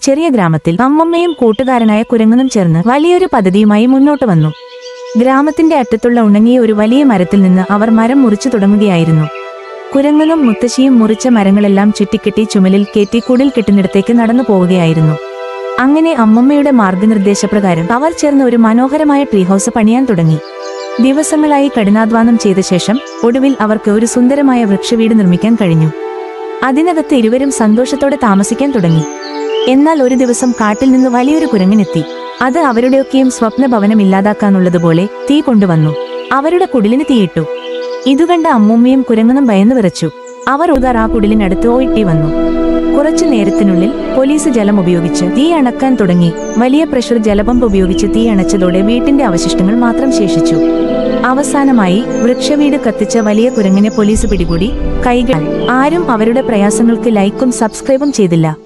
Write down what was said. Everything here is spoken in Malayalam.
ചെറിയ ഗ്രാമത്തിൽ അമ്മമ്മയും കൂട്ടുകാരനായ കുരങ്ങനും ചേർന്ന് വലിയൊരു പദ്ധതിയുമായി മുന്നോട്ട് വന്നു. ഗ്രാമത്തിന്റെ അറ്റത്തുള്ള ഉണങ്ങിയ ഒരു വലിയ മരത്തിൽ നിന്ന് അവർ മരം മുറിച്ചു തുടങ്ങുകയായിരുന്നു. കുരങ്ങനും മുത്തശ്ശിയും മുറിച്ച മരങ്ങളെല്ലാം ചുറ്റിക്കെട്ടി ചുമലിൽ കയറ്റി കുടിൽ കെട്ടുന്നിടത്തേക്ക് നടന്നു പോവുകയായിരുന്നു. അങ്ങനെ അമ്മമ്മയുടെ മാർഗനിർദ്ദേശപ്രകാരം അവർ ചേർന്ന് ഒരു മനോഹരമായ ട്രീ ഹൗസ് പണിയാൻ തുടങ്ങി. ദിവസങ്ങളായി കഠിനാധ്വാനം ചെയ്ത ശേഷം ഒടുവിൽ അവർക്ക് ഒരു സുന്ദരമായ വൃക്ഷവീട് നിർമ്മിക്കാൻ കഴിഞ്ഞു. അതിനകത്ത് ഇരുവരും സന്തോഷത്തോടെ താമസിക്കാൻ തുടങ്ങി. എന്നാൽ ഒരു ദിവസം കാട്ടിൽ നിന്ന് വലിയൊരു കുരങ്ങനെത്തി. അത് അവരുടെയൊക്കെയും സ്വപ്നഭവനം ഇല്ലാതാക്കാനുള്ളതുപോലെ തീ കൊണ്ടുവന്നു. അവരുടെ കുടിലിന് തീയിട്ടു. ഇതുകണ്ട അമ്മൂമ്മയും കുരങ്ങനും ഭയന്നു വിറച്ചു. അവർ ഉദാർ ആ കുടിലിനടുത്ത് ഓയിട്ടി വന്നു. കുറച്ചു നേരത്തിനുള്ളിൽ പോലീസ് ജലം ഉപയോഗിച്ച് തീ അണക്കാൻ തുടങ്ങി. വലിയ പ്രഷർ ജലപമ്പ് ഉപയോഗിച്ച് തീ അണച്ചതോടെ വീട്ടിന്റെ അവശിഷ്ടങ്ങൾ മാത്രം ശേഷിച്ചു. അവസാനമായി വൃക്ഷവീട് കത്തിച്ച വലിയ കുരങ്ങനെ പോലീസ് പിടികൂടി. കൈകൾ ആരും അവരുടെ പ്രയാസങ്ങൾക്ക് ലൈക്കും സബ്സ്ക്രൈബും ചെയ്തില്ല.